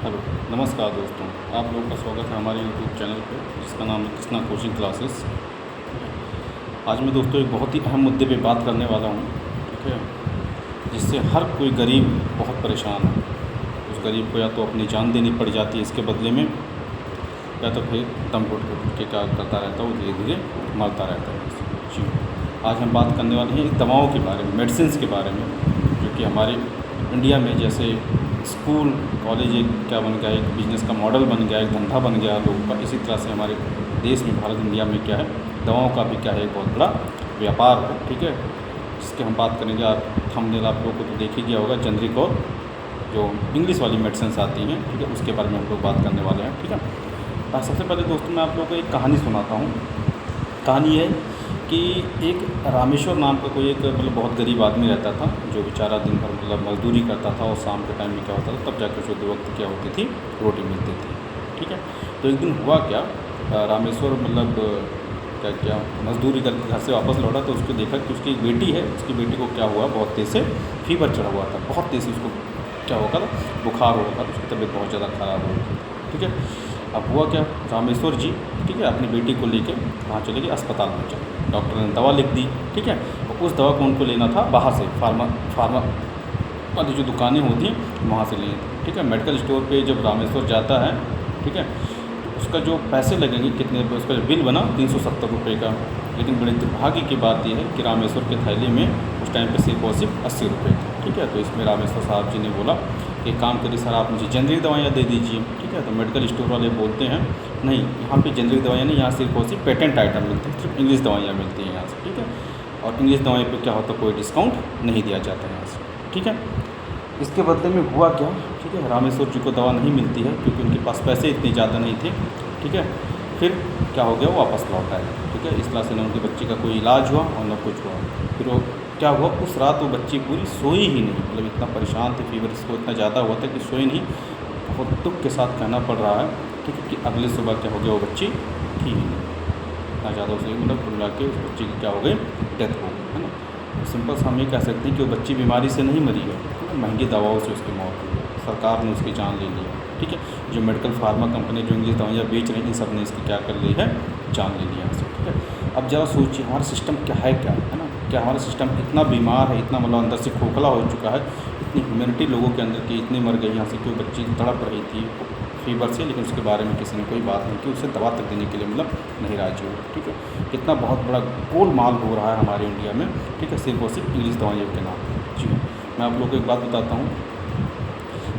Hello, नमस्कार दोस्तों। आप लोगों का स्वागत है हमारे यूट्यूब चैनल पे, जिसका नाम है कृष्णा कोचिंग क्लासेस। आज मैं दोस्तों एक बहुत ही अहम मुद्दे पे बात करने वाला हूँ, ठीक है, जिससे हर कोई गरीब बहुत परेशान है। उस गरीब को या तो अपनी जान देनी पड़ जाती है इसके बदले में, या तो फिर दम घुट के क्या करता रहता है, वो धीरे धीरे मरता रहता है। जी, आज हम बात करने वाले हैं दवाओं के बारे में, मेडिसिन्स के बारे में, जो कि हमारे इंडिया में जैसे स्कूल कॉलेज एक क्या बन गया, एक बिजनेस का मॉडल बन गया, एक धंधा बन गया लोगों का। इसी तरह से हमारे देश में, भारत इंडिया में क्या है, दवाओं का भी क्या है, एक बहुत बड़ा व्यापार है, ठीक है, जिसकी हम बात करेंगे। आप थंबनेल आप लोगों को तो देख ही गया होगा, जेनरिक और जो इंग्लिश वाली मेडिसिन आती हैं, ठीक है, उसके बारे में हम लोग बात करने वाले हैं, ठीक है। सबसे पहले दोस्तों मैं आप लोगों को एक कहानी सुनाता हूँ। कहानी है कि एक रामेश्वर नाम का कोई एक बहुत गरीब आदमी रहता था, जो बेचारा दिन भर मजदूरी करता था, और शाम के टाइम में क्या होता था, तब जाकर उसको वक्त क्या होती थी, रोटी मिलती थी, ठीक है। तो एक दिन हुआ क्या, रामेश्वर क्या क्या मजदूरी करके घर से वापस लौटा, तो उसको देखा कि उसकी एक बेटी है। उसकी बेटी को क्या हुआ, बहुत तेज़ से फीवर चढ़ा हुआ था, बहुत तेज़ से उसको क्या होगा था, बुखार हो रहा था, उसकी तबीयत बहुत ज़्यादा ख़राब हो रही थी, ठीक है। अब हुआ क्या, रामेश्वर जी, ठीक है, अपनी बेटी को लेके वहाँ चले गए, अस्पताल पहुँचे। डॉक्टर ने दवा लिख दी, ठीक है। तो उस दवा को उनको लेना था बाहर से, फार्मा वाली जो दुकानें होती हैं वहाँ से लेनी थी, ठीक है। मेडिकल स्टोर पे जब रामेश्वर जाता है, ठीक है, तो उसका जो पैसे लगेंगे कितने, उसका जो बिल बना 370 रुपये का। लेकिन बड़े दुर्भाग्य की बात यह है कि रामेश्वर के थैले में उस टाइम पे सिर्फ और सिर्फ 80 रुपये थे, ठीक है। तो इसमें रामेश्वर साहब जी ने बोला कि काम करिए सर, आप मुझे जेनरिक दवाइयाँ दे दीजिए, ठीक है। तो मेडिकल स्टोर वाले बोलते हैं नहीं, यहाँ पे जेनरिक दवाइयाँ नहीं, यहाँ सिर्फ और सिर्फ पेटेंट आइटम मिलते हैं, सिर्फ इंग्लिश दवाइयाँ मिलती हैं यहाँ से, ठीक है। और इंग्लिश दवाई पे क्या होता है, कोई डिस्काउंट नहीं दिया जाता है यहाँ से, ठीक है। इसके बदले में हुआ क्या, ठीक है, रामेश्वर जी को दवा नहीं मिलती है क्योंकि उनके पास पैसे इतने ज़्यादा नहीं थे, ठीक है। फिर क्या हो गया, वो वापस लौट आए, ठीक है। इस तरह से न उनकी बच्ची का कोई इलाज हुआ और न कुछ हुआ। फिर वो क्या हुआ, उस रात वो बच्ची पूरी सोई ही नहीं, मतलब इतना परेशान थे, फीवर इसको इतना ज़्यादा हुआ था कि सोई नहीं। बहुत दुख के साथ कहना पड़ रहा है, ठीक है, कि अगले सुबह क्या हो गया, वो बच्ची थी ही नहीं, इतना ज़्यादा उसे मतलब कुल मिला के उस बच्ची की क्या हो गई, डेथ हो गई, है ना। तो सिंपल सा हम ये कह सकते हैं कि वो बच्ची बीमारी से नहीं मरी है, महंगी दवाओं से उसकी मौत हुई है, सरकार ने उसकी जान ले ली है, ठीक है। जो मेडिकल फार्मा कंपनी जो इंग्लिश दवाइयाँ बेच रही हैं, इन सब ने इसकी क्या कर ली है, जान ले लिया है, ठीक है। अब ज़रा सोचिए हमारा सिस्टम क्या है ना, क्या हमारा सिस्टम इतना बीमार है, इतना मतलब अंदर से खोखला हो चुका है, इतनी ह्यूमैनिटी लोगों के अंदर की इतनी मर गई। यहाँ से कोई बच्ची तड़प रही थी फीवर से, लेकिन उसके बारे में किसी ने कोई बात नहीं की, उसे दवा तक देने के लिए मतलब नहीं राजी हुए, ठीक है। कितना बहुत बड़ा गोलमाल हो रहा है हमारे इंडिया में, ठीक है, सिर्फ और सिर्फ इंग्लिश दवाइयों के नाम पर। जी, मैं आप लोगों को एक बात बताता हूँ,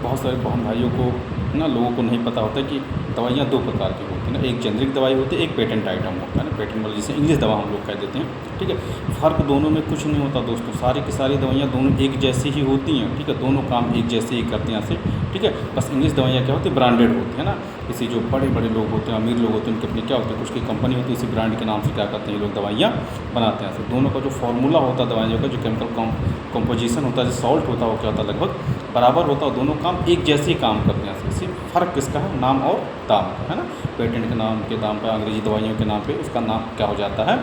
बहुत सारे बहन भाइयों को ना, लोगों को नहीं पता होता कि दवाइयाँ दो प्रकार की होती हैं ना, एक जेनरिक दवाई होती है, एक पेटेंट आइटम होता है ना, पेटेंट वाली जिसे इंग्लिश दवा हम लोग कह देते हैं, ठीक है। फ़र्क दोनों में कुछ नहीं होता दोस्तों, सारी की सारी दवाइयाँ दोनों एक जैसी ही होती हैं, ठीक है, दोनों काम एक जैसे ही करते हैं से, ठीक है। बस इंग्लिश दवाइयाँ क्या होती है, ब्रांडेड होती है ना, किसी जो बड़े बड़े लोग होते हैं, अमीर लोग होते हैं, उनकी अपनी क्या होती है, कुछ की कंपनी होती है, इसी ब्रांड के नाम से क्या करते हैं ये लोग दवाइयाँ बनाते हैं। तो दोनों का जो फार्मूला होता है दवाइयों का, जो केमिकल कंपोजिशन होता है, जो सॉल्ट होता है, वो क्या होता है, लगभग बराबर होता है, दोनों काम एक जैसे ही काम करते हैं। सिर्फ फ़र्क किसका है, नाम और दाम का, है ना। पेटेंट के नाम के दाम पर, अंग्रेजी दवाइयों के नाम पे उसका नाम क्या हो जाता है,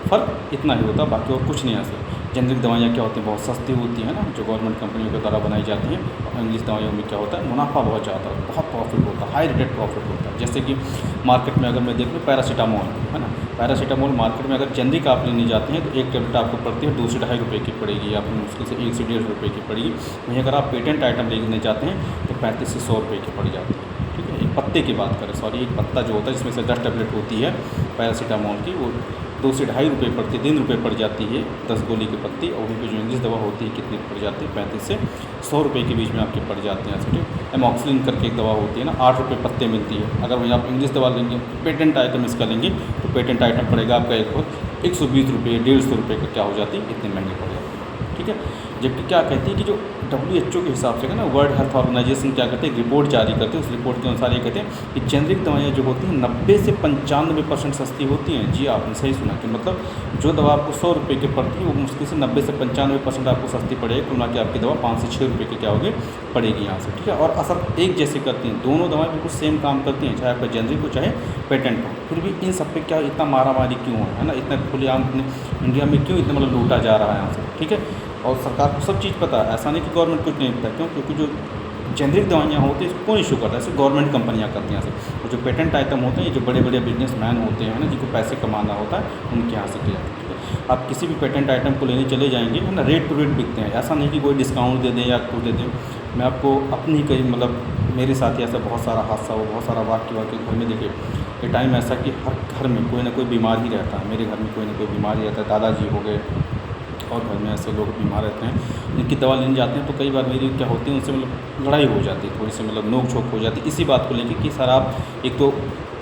फ़र्क इतना ही होता है, बाकी और कुछ नहीं है। ऐसे जेनरिक दवाइयाँ क्या होती हैं, बहुत सस्ती होती हैं ना, जो गवर्नमेंट कंपनियों के द्वारा बनाई जाती हैं। और इंग्लिश दवाइयों में क्या होता है, मुनाफा बहुत ज़्यादा होता है, बहुत प्रॉफिट होता है, हाई रेटेड प्रॉफिट होता है। जैसे कि मार्केट में अगर मैं देख लूँ पैरासीटामोल, है ना, पैरासीटामोल मार्केट में अगर जेनरिक आप लेने जाते हैं तो एक टेबलेट आपको पड़ती है 2 से ढाई रुपये की पड़ेगी, या फिर मुश्किल से 1 से 1.5 रुपये की पड़ेगी। वहीं अगर आप पेटेंट आइटम लेने जाते हैं तो 35 से 100 रुपये की पड़ जाती है, ठीक है। एक पत्ते की बात करें, सॉरी, एक पत्ता जो होता है जिसमें से 10 टेबलेट होती है पैरासीटामोल की, वो 2 से ढाई रुपये पड़ती है, 3 रुपये पड़ जाती है 10 गोली की पत्ती। और वहीं पे जो इंग्लिश दवा होती है कितनी पड़ जाती है, 35 से 100 रुपये के बीच में आपके पड़ जाते हैं, ठीक। एमॉक्सिलिन करके एक दवा होती है ना, 8 रुपये पत्ते मिलती है। अगर वहीं आप इंग्लिश दवा लेंगे, पेटेंट आइटम इसका लेंगे, तो पेटेंट आइटम पड़ेगा आपका एक 120 रुपये, 150 रुपये का क्या हो जाती है, इतने महंगे पड़ जाते हैं, ठीक है। जबकि क्या कहती है कि जो WHO के हिसाब से ना, वर्ल्ड हेल्थ ऑर्गेनाइजेशन क्या करते हैं, रिपोर्ट जारी करते हैं, उस रिपोर्ट के अनुसार ये कहते हैं कि जेनरिक दवाइयाँ जो होती हैं 90 से 95% सस्ती होती हैं। जी, आपने सही सुना, कि मतलब जो दवा आपको 100 रुपये की पड़ती है, वो मुश्किल से 90 से 95% आपको सस्ती पड़ेगी, कुल मिला के आपकी दवा 5 से 6 रुपये की क्या होगी, पड़ेगी यहाँ से, ठीक है। और असर एक जैसे करती हैं, दोनों दवाएँ बिल्कुल सेम काम करती हैं, चाहे आपका जेनरिक हो चाहे पेटेंट हो। फिर भी इन सब पे क्या इतना मारामारी क्यों है ना, इतना खुलेआम अपने इंडिया में क्यों इतना मतलब लूटा जा रहा है यहाँ से, ठीक है। और सरकार को सब चीज़ पता है, ऐसा नहीं कि गवर्नमेंट कुछ नहीं पता, क्यों, क्योंकि जो जेनरिक दवाइयाँ होती हैं इसको कौन इशू करता है? सिर्फ गवर्नमेंट कंपनियाँ करती हैं ऐसे। और जो पेटेंट आइटम होते हैं, ये जो बड़े बड़े बिजनेसमैन होते हैं ना, जिनको पैसे कमाना होता है, उनके यहाँ से किया जाता है। आप किसी भी पेटेंट आइटम को लेने चले जाएंगे है ना, रेट टू रेट बिकते हैं, ऐसा नहीं कि कोई डिस्काउंट दे दें या कुछ दे दें। मैं आपको अपनी कई मतलब मेरे साथ ही ऐसा बहुत सारा हादसा हो, बहुत सारा वाक्य घर में देखिए, ये टाइम ऐसा कि हर घर में कोई ना कोई बीमार ही रहता है। मेरे घर में कोई ना कोई बीमार ही रहता है, दादाजी हो गए और घर में ऐसे लोग बीमार रहते हैं, जिनकी दवा लेने जाते हैं तो कई बार मेरी क्या होती है, उनसे मतलब लड़ाई हो जाती है, थोड़ी सी मतलब नोक झोंक हो जाती है इसी बात को लेकर कि सर आप एक तो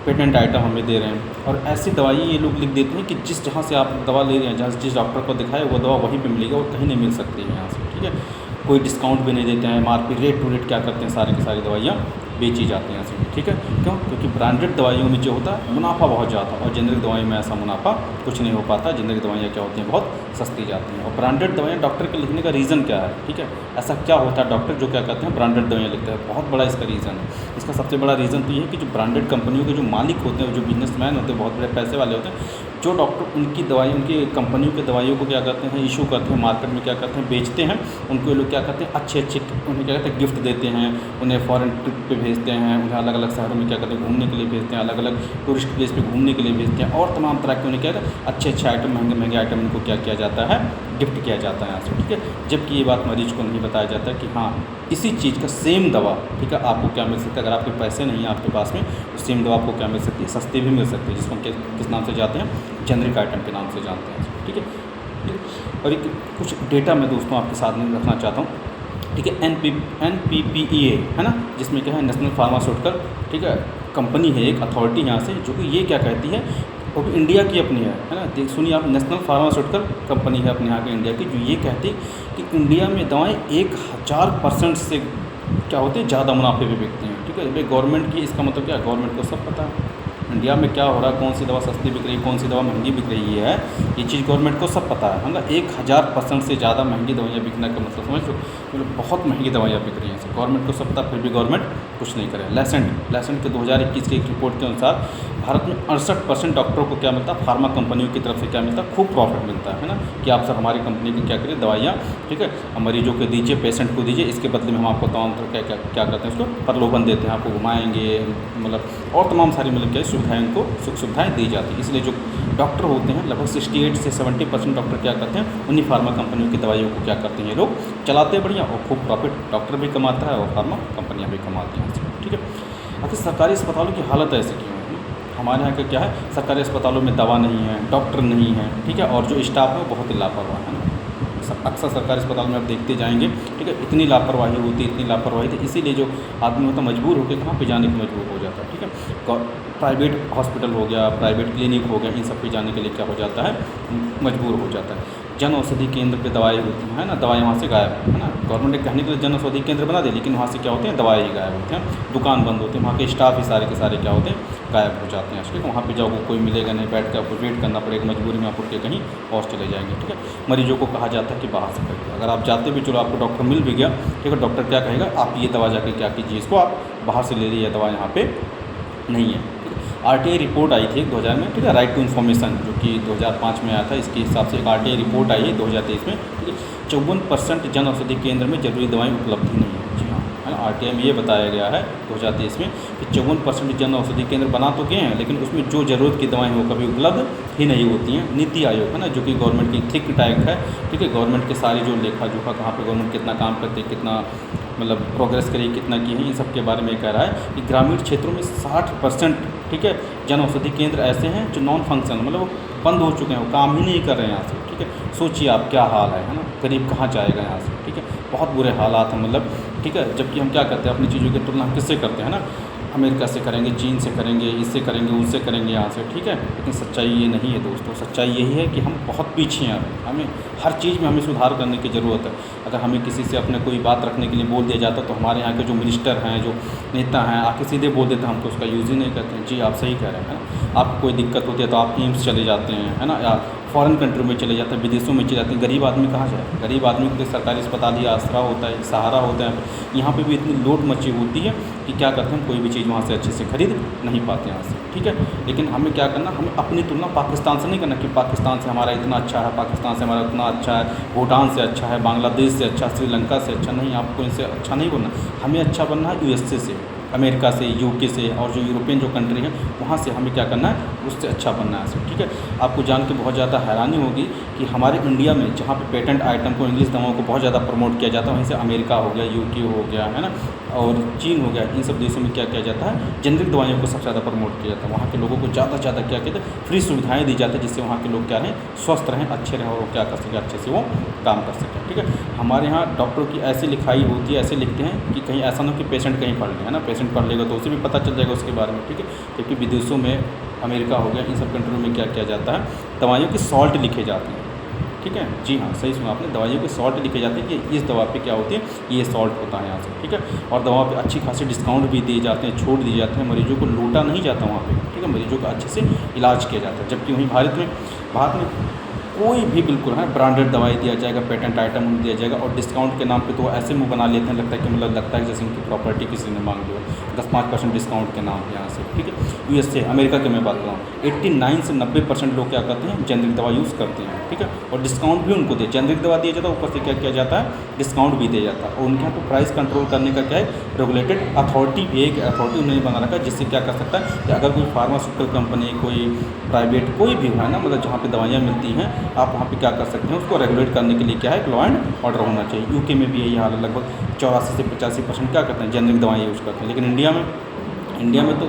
पेटेंट आइटम हमें दे रहे हैं और ऐसी दवाई ये लोग लिख देते हैं कि जहाँ से आप दवा ले रहे हैं, जहाँ जिस डॉक्टर को दिखाए वो दवा वहीं पे मिलेगी और कहीं नहीं मिल सकती है यहाँ से, ठीक है। कोई डिस्काउंट भी नहीं देते हैं, MRP रेट टू रेट क्या करते हैं, सारी की सारी दवाइयाँ बेची जाती हैं ऐसे, ठीक है। क्यों? क्योंकि ब्रांडेड दवाइयों में जो होता है मुनाफा बहुत ज़्यादा है और जेनरिक दवाइयों में ऐसा मुनाफा कुछ नहीं हो पाता। जेनरिक दवाइयाँ क्या होती हैं, बहुत सस्ती जाती हैं। और ब्रांडेड दवाइयाँ डॉक्टर के लिखने का रीज़न क्या है, ठीक है, ऐसा क्या होता है डॉक्टर जो क्या कहते हैं ब्रांडेड दवाइयाँ लिखते हैं, बहुत बड़ा इसका रीज़न है। इसका सबसे बड़ा रीज़न तो ये है कि जो ब्रांडेड कंपनियों के जो मालिक होते हैं, जो बिजनेसमैन होते हैं, बहुत बड़े पैसे वाले होते हैं, जो डॉक्टर उनकी दवाई, उनकी कंपनियों की दवाइयों को क्या करते हैं, इशू करते हैं, मार्केट में क्या करते हैं, बेचते हैं। उनको ये लोग क्या करते हैं, अच्छे उन्हें क्या कहते हैं गिफ्ट देते हैं, उन्हें फॉरेन ट्रिप पे भेजते हैं, उन्हें अलग अलग शहरों में क्या करते हैं घूमने के लिए भेजते हैं, अलग अलग टूरिस्ट प्लेस पे घूमने के लिए भेजते हैं और तमाम तरह के उन्हें क्या कहते हैं अच्छे आइटम, महंगे आइटम उनको क्या किया जाता है, गिफ्ट किया जाता है यहाँ से, ठीक है। जबकि ये बात मरीज को नहीं बताया जाता कि हाँ इसी चीज़ का सेम दवा, ठीक है, आपको क्या मिल सकता है। अगर आपके पैसे नहीं हैं आपके पास में तो सेम दवा आपको क्या मिल सकती है, सस्ती भी मिल सकती है, जिसको हम किस नाम से जाते हैं, जेनरिक आइटम के नाम से जानते हैं, ठीक है। और एक कुछ डेटा मैं दोस्तों आपके साथ में रखना चाहता हूँ, ठीक है। NPPEA है ना, जिसमें क्या है नेशनल फार्मास्यूटिकल, ठीक है, कंपनी है एक अथॉरिटी यहाँ से, जो कि ये क्या कहती है, वो भी इंडिया की अपनी है ना, देख सुनिए आप, नेशनल फार्मास्यूटिकल कंपनी है अपने यहाँ के इंडिया की, जो ये कहती है कि इंडिया में दवाएँ 1000% से क्या होती है ज़्यादा मुनाफे में बिकती हैं, ठीक है। भाई गवर्नमेंट की, इसका मतलब क्या है, गवर्नमेंट को सब पता है इंडिया में क्या हो रहा है, कौन सी दवा सस्ती बिक रही है, कौन सी दवा महंगी बिक रही है, ये चीज़ गवर्नमेंट को सब पता है ना। 1000% से ज़्यादा महंगी दवाइयाँ बिकने का मतलब समझ लो, मतलब बहुत महंगी दवाइयाँ बिक रही हैं, गवर्नमेंट को सब पता, फिर भी गवर्नमेंट कुछ नहीं करे। लेसेंट के 2021 की एक रिपोर्ट के अनुसार भारत में 68% डॉक्टरों को क्या मिलता है, फार्मा कंपनियों की तरफ से क्या मिलता है, खूब प्रॉफिट मिलता है ना, कि आप सर हमारी कंपनी की क्या करिए दवाइयाँ, ठीक है, मरीजों को दीजिए, पेशेंट को दीजिए, इसके बदले में हम आपको तमाम तरह क्या करते हैं, उसको प्रलोभन देते हैं, आपको घुमाएंगे, मतलब और तमाम सारी मतलब क्या सुविधाएँ, उनको सुख सुविधाएँ दी जाती हैं। इसलिए जो डॉक्टर होते हैं लगभग 68 से 70% डॉक्टर क्या करते हैं, उन्हीं फार्मा कंपनियों की दवाइयों को क्या करते हैं, ये लोग चलाते हैं बढ़िया, और खूब प्रॉफिट डॉक्टर भी कमाता है और फार्मा कंपनियाँ भी कमाती हैं, ठीक है। आखिर सरकारी अस्पतालों की हालत ऐसी क्यों है? हमारे यहाँ का क्या है, सरकारी अस्पतालों में दवा नहीं है, डॉक्टर नहीं है, ठीक है, और जो स्टाफ है वो बहुत ही लापरवाह है ना। अक्सर सरकारी अस्पताल में आप देखते जाएंगे, ठीक है, इतनी लापरवाही होती है, इतनी लापरवाही थी, इसीलिए जो आदमी होता है मजबूर होकर कहाँ पे जाने के मजबूर हो जाता है, ठीक है। प्राइवेट हॉस्पिटल हो गया, प्राइवेट क्लिनिक हो गया, इन सब पे जाने के लिए क्या हो जाता है, मजबूर हो जाता है। जन औषधि केंद्र पे दवाएँ होती हैं ना, दवाएँ वहाँ से गायब है ना, गवर्नमेंट ने कहने के लिए जन औषधि केंद्र बना दे, लेकिन वहाँ से क्या होते हैं, दवाएँ ही गायब होते हैं, दुकान बंद होती है, वहाँ के स्टाफ ही सारे के सारे क्या होते हैं, गायब हो जाते हैं, ठीक है। वहाँ पे जाओगे कोई मिलेगा नहीं, बैठ कर आपको वेट करना पड़ेगा, मजबूरी में आप उठ के कहीं और चले जाएंगे, ठीक है। मरीजों को कहा जाता है कि बाहर से करिए, अगर आप जाते भी चलो आपको डॉक्टर मिल भी गया, ठीक है, डॉक्टर क्या कहेगा, आप ये दवा जाके क्या कीजिए, इसको आप बाहर से ले लीजिए, दवा यहाँ पे नहीं है। RTI रिपोर्ट आई थी 2000 में, ठीक है, राइट टू इन्फॉर्मेशन, जो कि 2005 में आया था, इसके हिसाब से एक RTI रिपोर्ट आई है 2023 में, ठीक है। 54% जन औषधि केंद्र में जरूरी दवाएँ उपलब्ध ही नहीं है, जी हाँ, है ना। RTI में ये बताया गया है 2023 में कि 54% जन औषधि केंद्र बना तो गए हैं, लेकिन उसमें जो ज़रूरत की दवाएँ वो कभी उपलब्ध ही नहीं होती हैं। नीति आयोग है ना, जो कि गवर्नमेंट की थिंक टैंक है, ठीक है, गवर्नमेंट के सारी जो लेखा जोखा, कहाँ पे गवर्नमेंट कितना काम करती है, कितना मतलब प्रोग्रेस करी, कितना की है, इन सब के बारे में कह रहा है कि ग्रामीण क्षेत्रों में 60%, ठीक है, जन औषधि केंद्र ऐसे हैं जो नॉन फंक्शनल, मतलब वो बंद हो चुके हैं, वो काम ही नहीं कर रहे हैं यहाँ से, ठीक है। सोचिए आप क्या हाल है ना, गरीब कहाँ जाएगा यहाँ से, ठीक है, बहुत बुरे हालात हैं, मतलब, ठीक है। जबकि हम क्या करते हैं, अपनी चीज़ों की तुलना हम किससे करते हैं ना, अमेरिका से करेंगे, चीन से करेंगे, इससे करेंगे, उससे करेंगे यहाँ से, ठीक है। लेकिन सच्चाई ये नहीं है दोस्तों, सच्चाई यही है कि हम बहुत पीछे हैं, हमें हर चीज़ में हमें सुधार करने की ज़रूरत है। अगर हमें किसी से अपने कोई बात रखने के लिए बोल दिया जाता तो हमारे यहाँ के जो मिनिस्टर हैं, जो नेता हैं, आके सीधे बोल देते हैं, हम तो उसका यूज़ ही नहीं करते हैं। जी आप सही कह रहे हैं, आपको कोई दिक्कत होती है तो आप एम्स चले जाते हैं, है ना, या फ़ॉरेन कंट्री में चले जाते हैं, विदेशों में चले जाते हैं। गरीब आदमी कहाँ जाए? गरीब आदमी के लिए सरकारी अस्पताल ही आसरा होता है, सहारा होता है। यहाँ पे भी इतनी लोट मची होती है कि क्या करते हैं, कोई भी चीज़ वहाँ से अच्छे से खरीद नहीं पाते यहाँ से, ठीक है। लेकिन हमें क्या करना, हमें अपनी तुलना पाकिस्तान से नहीं करना कि पाकिस्तान से हमारा इतना अच्छा है, पाकिस्तान से हमारा उतना अच्छा है, भूटान से अच्छा है, बांग्लादेश से अच्छा, श्रीलंका से अच्छा। नहीं, आपको इनसे अच्छा नहीं बनना, हमें अच्छा बनना है यूएसए से, अमेरिका से, यूके से, और जो यूरोपियन जो कंट्री है वहाँ से हमें क्या करना है, उससे अच्छा बनना है, ठीक है। आपको जान के बहुत ज़्यादा हैरानी होगी कि हमारे इंडिया में जहाँ पे पेटेंट आइटम को, इंग्लिश दवाओं को बहुत ज़्यादा प्रमोट किया जाता है, वहीं से अमेरिका हो गया, यूके हो गया, है ना, और चीन हो गया, इन सब देशों में क्या किया जाता है, जेनरिक दवाइयों को सबसे ज़्यादा प्रमोट किया जाता है। वहाँ के लोगों को ज़्यादा से ज़्यादा क्या कहते हैं, फ्री सुविधाएँ दी जाती है, जिससे वहाँ के लोग क्या रहें, स्वस्थ रहें, अच्छे रहें, और वो क्या कर सकें, अच्छे से वो काम कर सकें, ठीक है। हमारे यहाँ डॉक्टरों की ऐसी लिखाई होती है, ऐसे लिखते हैं कि कहीं ऐसा ना हो कि पेशेंट कहीं पढ़ ले, है ना, पेशेंट पढ़ लेगा तो उसे भी पता चल जाएगा उसके बारे में, ठीक है। क्योंकि विदेशों में, अमेरिका हो गया, इन सब कंट्रियों में क्या किया जाता है, दवाइयों के सॉल्ट लिखे जाते हैं, ठीक है। जी हाँ, सही सुना आपने, दवाइयों के सॉल्ट लिखे जाते हैं कि इस दवा पे क्या होती है, ये सॉल्ट होता है यहाँ से, ठीक है। और दवा पे अच्छी खासी डिस्काउंट भी दिए जाते हैं, छूट दिए जाते हैं, मरीजों को लूटा नहीं जाता वहाँ पे, ठीक है, मरीजों का अच्छे से इलाज किया जाता है। जबकि वहीं भारत में कोई भी बिल्कुल है ब्रांडेड दवाई दिया जाएगा, पेटेंट आइटम दिया जाएगा, और डिस्काउंट के नाम पे तो वो ऐसे मुँह बना लेते हैं, लगता है जैसे उनकी प्रॉपर्टी किसी ने मांग ली हो, 10-5% डिस्काउंट के नाम पे यहाँ से, ठीक है। यूएसए, अमेरिका की मैं बात कर रहा हूँ, 89 से 90% लोग क्या करते हैं, जेनरिक दवा यूज़ करते हैं, ठीक है। और डिस्काउंट भी उनको दे, जेनरिक दवा दिया जाता है, ऊपर से क्या किया जाता है, डिस्काउंट भी दिया जाता है। और उनके यहाँ तो प्राइस कंट्रोल करने का क्या है, रेगुलेटेड अथॉरिटी भी, एक अथॉरिटी उन्होंने बना रखा है, जिससे क्या कर सकता है कि अगर कोई फार्मास्यूटिकल कंपनी, कोई प्राइवेट, कोई भी है ना, मतलब जहाँ पे दवाइयाँ मिलती हैं, आप वहाँ पे क्या कर सकते हैं, उसको रेगुलेट करने के लिए क्या है, लॉ एंड ऑर्डर होना चाहिए। यूके में भी यही हाल है, लगभग 84 से 85% क्या करते हैं, जेनरिक दवाएँ यूज़ करते हैं। लेकिन इंडिया में तो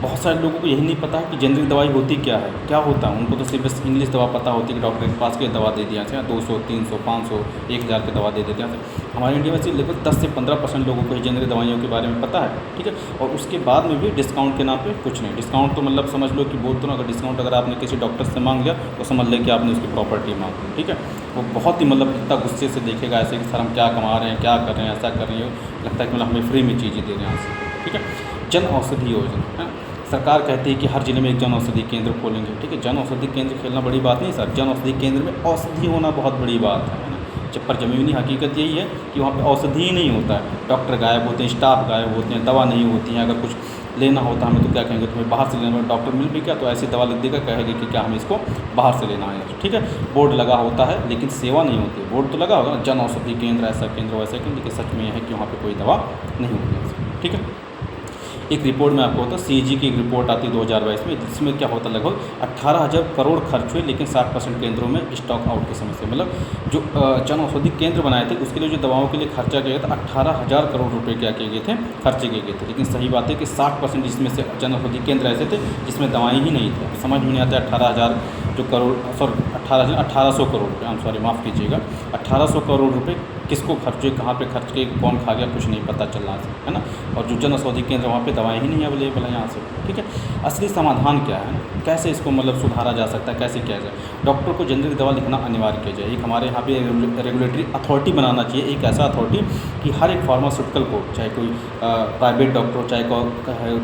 बहुत सारे लोगों को यही नहीं पता है कि जेनरिक दवाई होती क्या है, क्या होता है। उनको तो सिर्फ बस इंग्लिश दवा पता होती है कि डॉक्टर के पास के दवा दे दिया जाए, 200, 300, 500, 1000 की दवा दे देते हैं। हमारे इंडिया में सिर्फ लगभग 10 से 15% लोगों को ही जेनरिक दवाइयों के बारे में पता है, ठीक है। और उसके बाद में भी डिस्काउंट के नाम पे कुछ नहीं, डिस्काउंट तो मतलब समझ लो कि बोलते ना, अगर डिस्काउंट अगर आपने किसी डॉक्टर से मांग लिया तो समझ लें कि आपने उसकी प्रॉपर्टी मांग ली, ठीक है। वो बहुत ही मतलब इतना गुस्से से देखेगा ऐसे कि सर हम क्या कमा रहे हैं, क्या कर रहे हैं, ऐसा कर रही हो, लगता है कि मतलब हमें फ्री में चीज़ें दे रहे हैं यहाँ से, ठीक है। जन औषधि योजना है, सरकार कहती है कि हर जिले में एक जन औषधि केंद्र खोलेंगे, ठीक है। जन औषधि केंद्र खेलना बड़ी बात नहीं सर, जन औषधि केंद्र में औषधि होना बहुत बड़ी बात है ना। जब पर ज़मीनी हकीकत यही है कि वहाँ पे औषधि ही नहीं होता है, डॉक्टर गायब होते हैं, स्टाफ गायब होते हैं, दवा नहीं होती है। अगर कुछ लेना होता हमें तो क्या कहेंगे, तुम्हें बाहर से लेना, डॉक्टर मिल भी क्या तो ऐसी दवा लिख देगा, कहेंगे कि क्या हमें इसको बाहर से लेना है, ठीक है। बोर्ड लगा होता है लेकिन सेवा नहीं होती, बोर्ड तो लगा होगा ना, जन औषधि केंद्र, ऐसा केंद्र वैसा केंद्र, लेकिन सच में यह है कि वहाँ पर कोई दवा नहीं होती है, ठीक है। एक रिपोर्ट में आपको होता है, सीएजी की एक रिपोर्ट आती है 2022 में, जिसमें क्या होता है, लगभग 18,000 करोड़ खर्च हुए, लेकिन 60% केंद्रों में स्टॉक आउट की समस्या, मतलब जो जन औषधि केंद्र बनाए थे उसके लिए जो दवाओं के लिए खर्चा किया गया था, 18,000 करोड़ रुपए क्या किए गए थे, खर्चे किए गए थे। लेकिन सही बात है कि 60% इसमें से जन औषधि केंद्र ऐसे थे जिसमें दवाएँ ही नहीं थी। समझ में नहीं आता 18,000 जो करोड़, सॉरी 1800 करोड़ रुपये, हम सॉरी माफ़ कीजिएगा, 1800 करोड़ रुपये किसको खर्च हुए, कहाँ पे खर्च किए, कौन खा गया, कुछ नहीं पता चल रहा है ना। और जो जन औषधि केंद्र वहाँ पे दवाएं ही नहीं अवेलेबल है यहाँ से, ठीक है। असली समाधान क्या है, कैसे इसको मतलब सुधारा जा सकता है, कैसे किया जाए। डॉक्टर को जेनरिक दवा लिखना अनिवार्य किया जाए। एक हमारे यहाँ पे रेगुलेटरी अथॉरिटी बनाना चाहिए, एक ऐसा अथॉरिटी कि हर एक फार्मास्यूटिकल को, चाहे कोई प्राइवेट डॉक्टर हो, चाहे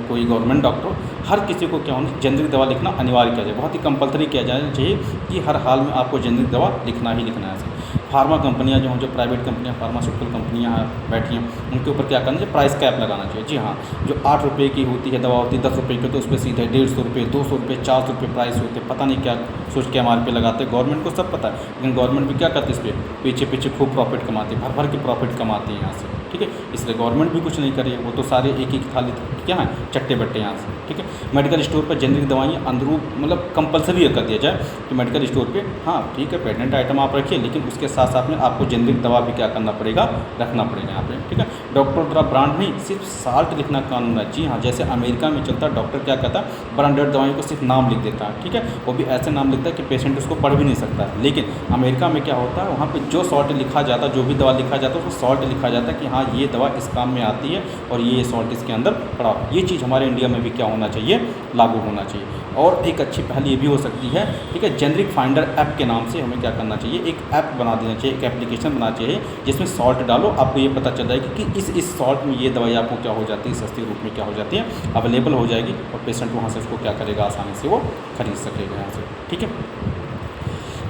कोई गवर्नमेंट डॉक्टर हो, हर किसी को क्या होना, जेनरिक दवा लिखना अनिवार्य किया जाए, बहुत ही कंपलसरी किया जाना चाहिए कि हर हाल में आपको जेनरिक दवा लिखना ही लिखना है। फार्मा कंपनियां जो प्राइवेट कंपनियां, फार्मास्यूटिकल कंपनियां बैठी हैं, उनके ऊपर क्या करना चाहिए, प्राइस कैप लगाना चाहिए। जी हाँ, जो 8 रुपये की होती है दवा होती है, 10 रुपये की, तो उस पर सीधे 150 रुपये, 200 रुपये, 400 रुपये प्राइस होते हैं, पता नहीं क्या सोच के MRP लगाते हैं। गवर्नमेंट को सब पता है, लेकिन गवर्नमेंट भी क्या करती है, इस पर पीछे खूब प्रॉफिट कमाती है, भर के प्रॉफिट कमाती है यहाँ से, ठीक है। इसलिए गवर्नमेंट भी कुछ नहीं करी है, वो तो सारे एक थाली क्या है, चट्टे बट्टे यहाँ से, ठीक है। मेडिकल स्टोर पर जेनरिक दवाइयाँ अंदरूप मतलब कंपलसरी कर दिया जाए कि मेडिकल स्टोर पे, हाँ ठीक है, पेटेंट आइटम आप रखिए, लेकिन उसके साथ साथ में आपको जेनरिक दवा भी क्या करना पड़ेगा, रखना पड़ेगा यहाँ पे, ठीक है। डॉक्टर द्वारा ब्रांड नहीं, सिर्फ साल्ट लिखना कानून है। जी हाँ, जैसे अमेरिका में चलता है, डॉक्टर क्या कहता है, ब्रांडेड दवाइयों को सिर्फ नाम लिख देता है, ठीक है। वो भी ऐसे नाम लिखता है कि पेशेंट उसको पढ़ भी नहीं सकता है। लेकिन अमेरिका में क्या होता है, वहाँ पर जो सॉल्ट लिखा जाता है, जो भी दवा लिखा जाता है, उसको सॉल्ट लिखा जाता है कि हाँ हाँ ये दवा इस काम में आती है और ये सॉल्ट इसके अंदर पड़ा। ये चीज़ हमारे इंडिया में भी क्या होना चाहिए, लागू होना चाहिए। और एक अच्छी पहल ये भी हो सकती है, ठीक है, जेनरिक फाइंडर ऐप के नाम से हमें क्या करना चाहिए, एक ऐप बना देना चाहिए, एक एप्लीकेशन बनाना चाहिए जिसमें सॉल्ट डालो, आपको ये पता चल जाएगा कि इस सॉल्ट में ये दवाई आपको क्या हो जाती है, सस्ती रूप में क्या हो जाती है, अवेलेबल हो जाएगी और पेशेंट वहाँ से उसको क्या करेगा, आसानी से वो खरीद सकेगा यहाँ से। ठीक है,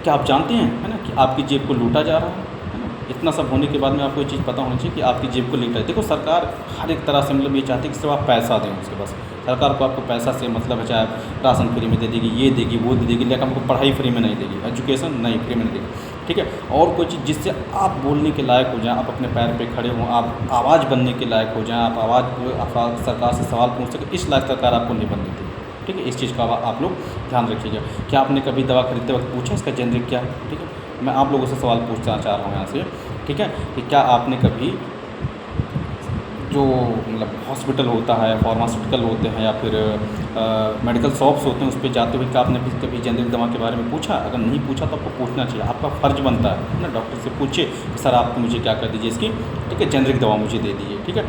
क्या आप जानते हैं, है ना, कि आपकी जेब को लूटा जा रहा है ना। इतना सब होने के बाद में आपको ये चीज़ पता होनी चाहिए कि आपकी जेब को लूटा है। देखो सरकार हर एक तरह से मतलब ये चाहती है कि सिर्फ आप पैसा दें उसके, बस सरकार को आपको पैसा से मतलब है, चाहे राशन फ्री में दे देगी, ये देगी, वो दे देगी, लेकिन आपको पढ़ाई फ्री में नहीं देगी, एजुकेशन नहीं फ्री में नहीं देगी। ठीक है, और कोई चीज़ जिससे आप बोलने के लायक हो जाएँ, आप अपने पैर पे खड़े हों, आप आवाज़ बनने के लायक हो जाएँ, आप सरकार से सवाल पूछ सकें, इस लायक सरकार आपको नहीं बनने देगी। ठीक है, इस चीज़ का आप लोग ध्यान रखिएगा। क्या आपने कभी दवा खरीदते वक्त पूछा इसका जेनरिक क्या है? ठीक है, मैं आप लोगों से सवाल पूछना चाह रहा हूँ यहाँ से, ठीक है, कि क्या आपने कभी जो मतलब हॉस्पिटल होता है, फार्मास्यूटिकल होते हैं या फिर मेडिकल शॉप्स होते हैं, उस पर जाते हुए क्या आपने कभी जेनरिक दवा के बारे में पूछा? अगर नहीं पूछा तो आपको पूछना चाहिए, आपका फ़र्ज़ बनता है ना। डॉक्टर से पूछिए कि सर आप मुझे क्या कर दीजिए इसकी, ठीक है, जेनरिक दवा मुझे दे दीजिए। ठीक है,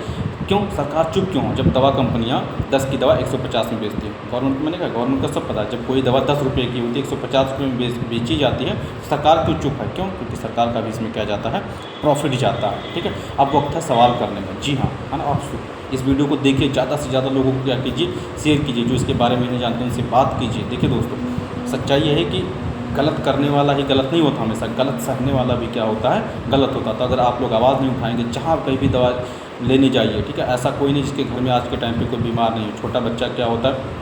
क्यों सरकार चुप क्यों है जब दवा कंपनियां 10 की दवा 150 में बेचती है? गवर्नमेंट को मैंने कहा गवर्नमेंट का सब पता है, जब कोई दवा 10 रुपये की होती है 150 रुपये में बेची जाती है, सरकार क्यों चुप है? क्यों? क्योंकि सरकार का भी इसमें क्या जाता है, प्रॉफिट जाता है। ठीक है, अब वक्त है सवाल करने में। जी हाँ, है ना, आप इस वीडियो को देखिए, ज़्यादा से ज़्यादा लोगों को क्या कीजिए, शेयर कीजिए, जो इसके बारे में नहीं जानते उनसे बात कीजिए। देखिए दोस्तों, सच्चाई ये है कि गलत करने वाला ही गलत नहीं होता, हमेशा गलत सहने वाला भी क्या होता है, गलत होता। तो अगर आप लोग आवाज़ नहीं उठाएंगे, जहाँ कहीं भी दवा लेने जाइए, ठीक है, ऐसा कोई नहीं जिसके घर में आज के टाइम पे कोई बीमार नहीं हो। छोटा बच्चा क्या होता है,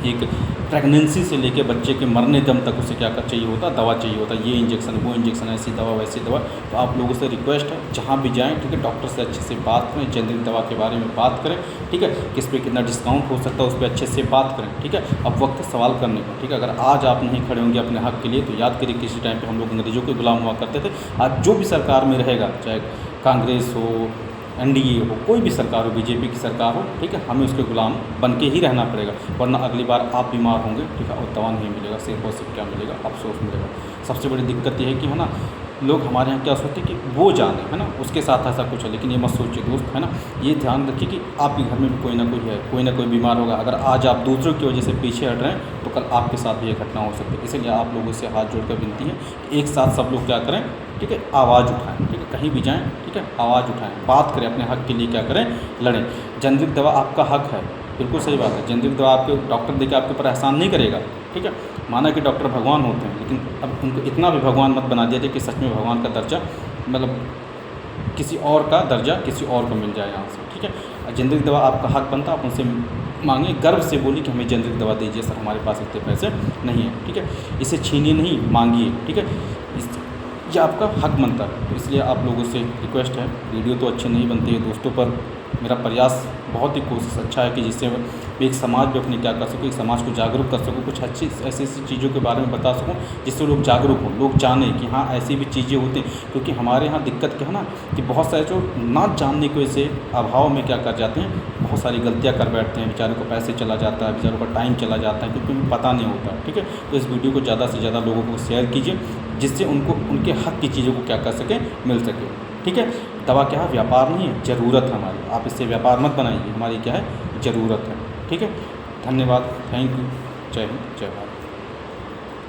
एक प्रेगनेंसी से लेके बच्चे के मरने दम तक उसे क्या कर चाहिए होता है, दवा चाहिए होता है, ये इंजेक्शन, वो इंजेक्शन, ऐसी दवा, वैसी दवा। तो आप लोगों से रिक्वेस्ट है, जहाँ भी जाएँ, ठीक है, डॉक्टर से अच्छे से बात करें, जेनरिक दवा के बारे में बात करें, ठीक है, किस पे कितना डिस्काउंट हो सकता है उस पर अच्छे से बात करें। ठीक है, अब वक्त है सवाल करने का। ठीक है, अगर आज आप नहीं खड़े होंगे अपने हक़ के लिए, तो याद करिए किसी टाइम पर हम लोग अंग्रेज़ों के गुलाम हुआ करते थे। आज जो भी सरकार में रहेगा, चाहे कांग्रेस हो, एनडीए हो, कोई भी सरकार हो, बीजेपी की सरकार हो, ठीक है, हमें उसके गुलाम बन के ही रहना पड़ेगा, वरना अगली बार आप बीमार होंगे, ठीक है, और दवा नहीं मिलेगा, सिर्फ और सिर्फ क्या मिलेगा, अफसोस मिलेगा। सबसे बड़ी दिक्कत ये है कि, है ना, लोग हमारे यहाँ क्या सोचते हैं कि वो जाने, है ना, उसके साथ ऐसा कुछ है, लेकिन ये मत सोचिए दोस्त, है ना, ये ध्यान रखिए कि आपके घर में भी कोई ना कोई है, कोई ना कोई बीमार होगा। अगर आज आप दूसरों की वजह से पीछे हट रहे हैं, तो कल आपके साथ भी ये घटना हो सकती है। इसलिए आप लोगों से हाथ जोड़कर विनती है, एक साथ सब लोग क्या करें, ठीक है, आवाज़ उठाएं, ठीक है, कहीं भी जाएं, ठीक है, आवाज़ उठाएं, बात करें, अपने हक़ के लिए क्या करें, लड़ें। जेनरिक दवा आपका हक़ है, बिल्कुल सही बात है। जेनरिक दवा आपके डॉक्टर देकर आपके ऊपर एहसान नहीं करेगा। ठीक है, माना कि डॉक्टर भगवान होते हैं, लेकिन अब उनको इतना भी भगवान मत बना दिया जाए कि सच में भगवान का दर्जा, मतलब किसी और का दर्जा किसी और को मिल जाए यहाँ से। ठीक है, जेनरिक दवा आपका हक़ बनता है, आप उनसे मांगिए, गर्व से बोलिए कि हमें जेनरिक दवा दीजिए सर, हमारे पास इतने पैसे नहीं है। ठीक है, इसे छीनिए नहीं, मांगिए। ठीक है, ये आपका हक़ बनता है। तो इसलिए आप लोगों से रिक्वेस्ट है, वीडियो तो अच्छी नहीं बनती है दोस्तों, पर मेरा प्रयास बहुत ही कोशिश अच्छा है कि जिससे मैं एक समाज में अपने क्या कर सकूँ, एक समाज को जागरूक कर सकूँ, कुछ अच्छी ऐसी ऐसी चीज़ों के बारे में बता सकूँ जिससे लोग जागरूक हों, लोग जानें कि हाँ ऐसी भी चीज़ें होती हैं। क्योंकि हमारे यहाँ दिक्कत क्या है ना, कि बहुत सारे जो ना जानने की वजह से अभाव में क्या कर जाते हैं, बहुत सारी गलतियाँ कर बैठते हैं, बेचारों को पैसे चला जाता है, बेचारों का टाइम चला जाता है, क्योंकि उन्हें पता नहीं होता। ठीक है, तो इस वीडियो को ज़्यादा से ज़्यादा लोगों को शेयर कीजिए, जिससे उनको उनके हक़ की चीज़ों को क्या कर सकें, मिल सके। ठीक है, दवा क्या है, व्यापार नहीं है, ज़रूरत है हमारी। आप इससे व्यापार मत बनाइए, हमारी क्या है, ज़रूरत है। ठीक है, धन्यवाद, थैंक यू, जय हिंद, जय भारत।